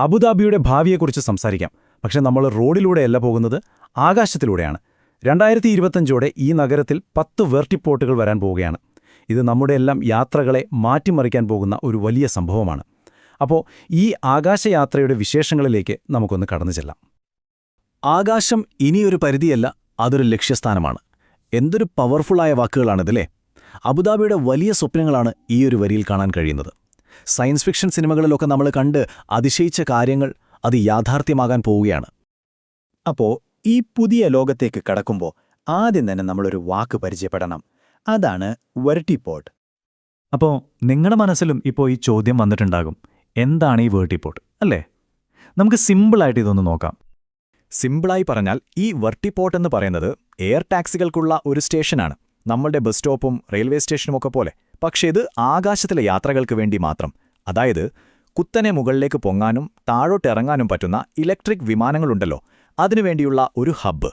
അബുദാബിയുടെ ഭാവിയെക്കുറിച്ച് സംസാരിക്കാം. പക്ഷെ നമ്മൾ റോഡിലൂടെയല്ല പോകുന്നത്, ആകാശത്തിലൂടെയാണ്. 2025ഓടെ ഈ നഗരത്തിൽ 10 വെർട്ടിപ്പോർട്ടുകൾ വരാൻ പോവുകയാണ്. ഇത് നമ്മുടെയെല്ലാം യാത്രകളെ മാറ്റിമറിക്കാൻ പോകുന്ന ഒരു വലിയ സംഭവമാണ്. അപ്പോൾ ഈ ആകാശയാത്രയുടെ വിശേഷങ്ങളിലേക്ക് നമുക്കൊന്ന് കടന്നു ചെല്ലാം. ആകാശം ഇനിയൊരു പരിധിയല്ല, അതൊരു ലക്ഷ്യസ്ഥാനമാണ്. എന്തൊരു പവർഫുള്ളായ വാക്കുകളാണിതല്ലേ. അബുദാബിയുടെ വലിയ സ്വപ്നങ്ങളാണ് ഈ ഒരു വരിയിൽ കാണാൻ കഴിയുന്നത്. സയൻസ് ഫിക്ഷൻ സിനിമകളിലൊക്കെ നമ്മൾ കണ്ട് അതിശയിച്ച കാര്യങ്ങൾ അത് യാഥാർത്ഥ്യമാകാൻ പോവുകയാണ്. അപ്പോൾ ഈ പുതിയ ലോകത്തേക്ക് കടക്കുമ്പോൾ ആദ്യം തന്നെ നമ്മളൊരു വാക്ക് പരിചയപ്പെടണം. അതാണ് വെർട്ടിപ്പോർട്ട്. അപ്പോൾ നിങ്ങളുടെ മനസ്സിലും ഇപ്പോൾ ഈ ചോദ്യം വന്നിട്ടുണ്ടാകും, എന്താണ് ഈ വെർട്ടിപ്പോർട്ട് അല്ലേ? നമുക്ക് സിമ്പിളായിട്ട് ഇതൊന്ന് നോക്കാം. സിമ്പിളായി പറഞ്ഞാൽ ഈ വെർട്ടിപ്പോർട്ട് എന്ന് പറയുന്നത് എയർ ടാക്സികൾക്കുള്ള ഒരു സ്റ്റേഷനാണ്. നമ്മളുടെ ബസ് സ്റ്റോപ്പും റെയിൽവേ സ്റ്റേഷനുമൊക്കെ പോലെ. പക്ഷേ ഇത് ആകാശത്തിലെ യാത്രകൾക്ക് വേണ്ടി മാത്രം. അതായത് കുത്തനെ മുകളിലേക്ക് പൊങ്ങാനും താഴോട്ടിറങ്ങാനും പറ്റുന്ന ഇലക്ട്രിക് വിമാനങ്ങളുണ്ടല്ലോ, അതിനുവേണ്ടിയുള്ള ഒരു ഹബ്ബ്.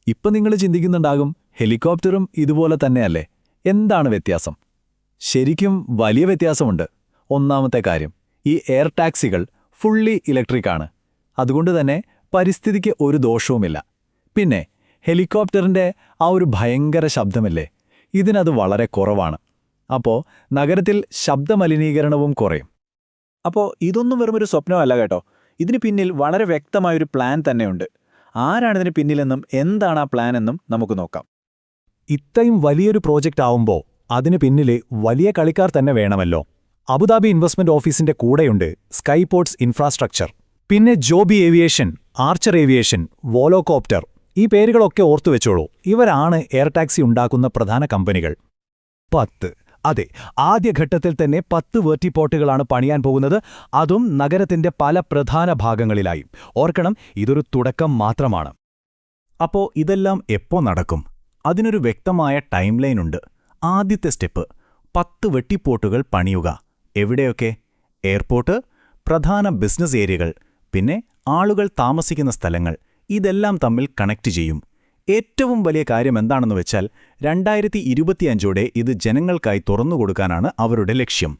ഇപ്പം നിങ്ങൾ ചിന്തിക്കുന്നുണ്ടാകും, ഹെലികോപ്റ്ററും ഇതുപോലെ തന്നെയല്ലേ, എന്താണ് വ്യത്യാസം? ശരിക്കും വലിയ വ്യത്യാസമുണ്ട്. ഒന്നാമത്തെ കാര്യം, ഈ എയർ ടാക്സികൾ ഫുള്ളി ഇലക്ട്രിക്കാണ്. അതുകൊണ്ട് തന്നെ പരിസ്ഥിതിക്ക് ഒരു ദോഷവുമില്ല. പിന്നെ ഹെലികോപ്റ്ററിൻ്റെ ആ ഒരു ഭയങ്കര ശബ്ദമില്ലേ, ഇതിനത് വളരെ കുറവാണ്. അപ്പോൾ നഗരത്തിൽ ശബ്ദമലിനീകരണവും കുറയും. അപ്പോൾ ഇതൊന്നും വെറുമൊരു സ്വപ്നമല്ല കേട്ടോ. ഇതിന് പിന്നിൽ വളരെ വ്യക്തമായൊരു പ്ലാൻ തന്നെയുണ്ട്. ആരാണിതിന് പിന്നിലെന്നും എന്താണ് ആ പ്ലാൻ എന്നും നമുക്ക് നോക്കാം. ഇത്രയും വലിയൊരു പ്രോജക്റ്റ് ആവുമ്പോൾ അതിന് പിന്നിലെ വലിയ കളിക്കാർ തന്നെ വേണമല്ലോ. അബുദാബി ഇൻവെസ്റ്റ്മെന്റ് ഓഫീസിന്റെ കൂടെയുണ്ട് സ്കൈപോർട്സ് ഇൻഫ്രാസ്ട്രക്ചർ, പിന്നെ ജോബി ഏവിയേഷൻ, ആർച്ചർ ഏവിയേഷൻ, വോലോകോപ്റ്റർ. ഈ പേരുകളൊക്കെ ഓർത്തുവെച്ചോളൂ. ഇവരാണ് എയർ ടാക്സി ഉണ്ടാക്കുന്ന പ്രധാന കമ്പനികൾ. 10, അതെ, ആദ്യഘട്ടത്തിൽ തന്നെ 10 വെർട്ടിപ്പോർട്ടുകളാണ് പണിയാൻ പോകുന്നത്. അതും നഗരത്തിന്റെ പല പ്രധാന ഭാഗങ്ങളിലായി. ഓർക്കണം, ഇതൊരു തുടക്കം മാത്രമാണ്. അപ്പോൾ ഇതെല്ലാം എപ്പോ നടക്കും? അതിനൊരു വ്യക്തമായ ടൈം ലൈൻ ഉണ്ട്. ആദ്യത്തെ സ്റ്റെപ്പ് 10 വെട്ടിപ്പോർട്ടുകൾ പണിയുക. എവിടെയൊക്കെ? എയർപോർട്ട്, പ്രധാന ബിസിനസ് ഏരിയകൾ, പിന്നെ ആളുകൾ താമസിക്കുന്ന സ്ഥലങ്ങൾ. ഇതെല്ലാം തമ്മിൽ കണക്ട് ചെയ്യും. ഏറ്റവും വലിയ കാര്യം എന്താണെന്ന് വെച്ചാൽ 2025ഓടെ ഇത് ജനങ്ങൾക്കായി തുറന്നുകൊടുക്കാനാണ് അവരുടെ ലക്ഷ്യം.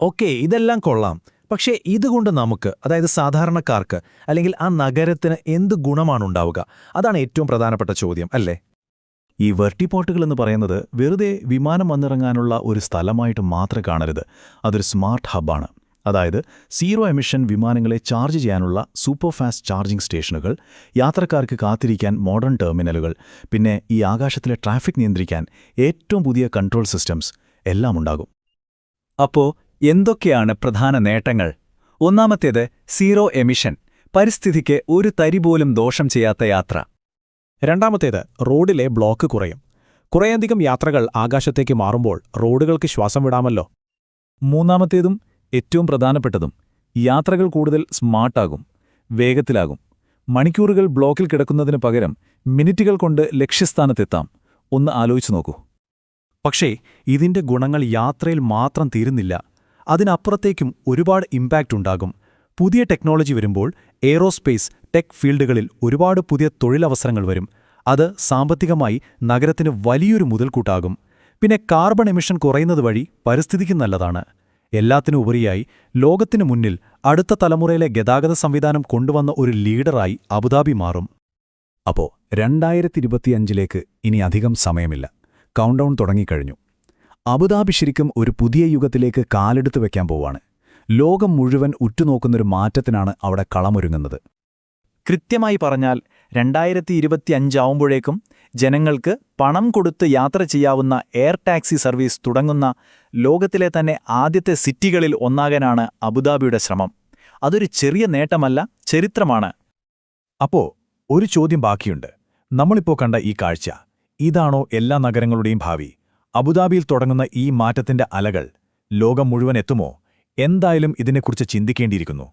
ഓക്കെ, ഇതെല്ലാം കൊള്ളാം. പക്ഷേ ഇതുകൊണ്ട് നമുക്ക്, അതായത് സാധാരണക്കാർക്ക് അല്ലെങ്കിൽ ആ നഗരത്തിന് എന്ത് ഗുണമാണുണ്ടാവുക? അതാണ് ഏറ്റവും പ്രധാനപ്പെട്ട ചോദ്യം അല്ലേ? ഈ വെർട്ടിപ്പോർട്ടുകളെന്ന് പറയുന്നത് വെറുതെ വിമാനം വന്നിറങ്ങാനുള്ള ഒരു സ്ഥലമായിട്ട് മാത്രം കാണരുത്. അതൊരു സ്മാർട്ട് ഹബ്ബാണ്. അതായത് സീറോ എമിഷൻ വിമാനങ്ങളെ ചാർജ് ചെയ്യാനുള്ള സൂപ്പർ ഫാസ്റ്റ് ചാർജിംഗ് സ്റ്റേഷനുകൾ, യാത്രക്കാർക്ക് കാത്തിരിക്കാൻ മോഡേൺ ടെർമിനലുകൾ, പിന്നെ ഈ ആകാശത്തിലെ ട്രാഫിക് നിയന്ത്രിക്കാൻ ഏറ്റവും പുതിയ കൺട്രോൾ സിസ്റ്റംസ് എല്ലാം ഉണ്ടാകും. അപ്പോൾ എന്തൊക്കെയാണ് പ്രധാന നേട്ടങ്ങൾ? ഒന്നാമത്തേത് സീറോ എമിഷൻ, പരിസ്ഥിതിക്ക് ഒരു തരി പോലും ദോഷം ചെയ്യാത്ത യാത്ര. രണ്ടാമത്തേത് റോഡിലെ ബ്ലോക്ക് കുറയും. കുറേയധികം യാത്രകൾ ആകാശത്തേക്ക് മാറുമ്പോൾ റോഡുകൾക്ക് ശ്വാസം വിടാമല്ലോ. മൂന്നാമത്തേതും ഏറ്റവും പ്രധാനപ്പെട്ടതും, യാത്രകൾ കൂടുതൽ സ്മാർട്ടാകും, വേഗത്തിലാകും. മണിക്കൂറുകൾ ബ്ലോക്കിൽ കിടക്കുന്നതിന് പകരം മിനിറ്റുകൾ കൊണ്ട് ലക്ഷ്യസ്ഥാനത്തെത്താം. ഒന്ന് ആലോചിച്ചു നോക്കൂ. പക്ഷേ ഇതിന്റെ ഗുണങ്ങൾ യാത്രയിൽ മാത്രം തീരുന്നില്ല. അതിനപ്പുറത്തേക്കും ഒരുപാട് ഇമ്പാക്റ്റ് ഉണ്ടാകും. പുതിയ ടെക്നോളജി വരുമ്പോൾ എയ്റോസ്പേസ്, ടെക് ഫീൽഡുകളിൽ ഒരുപാട് പുതിയ തൊഴിലവസരങ്ങൾ വരും. അത് സാമ്പത്തികമായി നഗരത്തിന് വലിയൊരു മുതൽക്കൂട്ടാകും. പിന്നെ കാർബൺ എമിഷൻ കുറയുന്നത് വഴി പരിസ്ഥിതിക്ക് നല്ലതാണ്. എല്ലാത്തിനും ഉപരിയായി ലോകത്തിനു മുന്നിൽ അടുത്ത തലമുറയിലെ ഗതാഗത സംവിധാനം കൊണ്ടുവന്ന ഒരു ലീഡറായി അബുദാബി മാറും. അപ്പോൾ 2025ലേക്ക് ഇനി അധികം സമയമില്ല. കൗണ്ട്ഡൗൺ തുടങ്ങിക്കഴിഞ്ഞു. അബുദാബി ശരിക്കും ഒരു പുതിയ യുഗത്തിലേക്ക് കാലെടുത്തു വയ്ക്കാൻ പോവാണ്. ലോകം മുഴുവൻ ഉറ്റുനോക്കുന്നൊരു മാറ്റത്തിനാണ് അവിടെ കളമൊരുങ്ങുന്നത്. കൃത്യമായി പറഞ്ഞാൽ 2025 ആവുമ്പോഴേക്കും ജനങ്ങൾക്ക് പണം കൊടുത്ത് യാത്ര ചെയ്യാവുന്ന എയർ ടാക്സി സർവീസ് തുടങ്ങുന്ന ലോകത്തിലെ തന്നെ ആദ്യത്തെ സിറ്റികളിൽ ഒന്നാകാനാണ് അബുദാബിയുടെ ശ്രമം. അതൊരു ചെറിയ നേട്ടമല്ല, ചരിത്രമാണ്. അപ്പോൾ ഒരു ചോദ്യം ബാക്കിയുണ്ട്. നമ്മളിപ്പോൾ കണ്ട ഈ കാഴ്ച, ഇതാണോ എല്ലാ നഗരങ്ങളുടെയും ഭാവി? അബുദാബിയിൽ തുടങ്ങുന്ന ഈ മാറ്റത്തിന്റെ അലകൾ ലോകം മുഴുവൻ എത്തുമോ? എന്തായാലും ഇതിനെക്കുറിച്ച് ചിന്തിക്കേണ്ടിയിരിക്കുന്നു.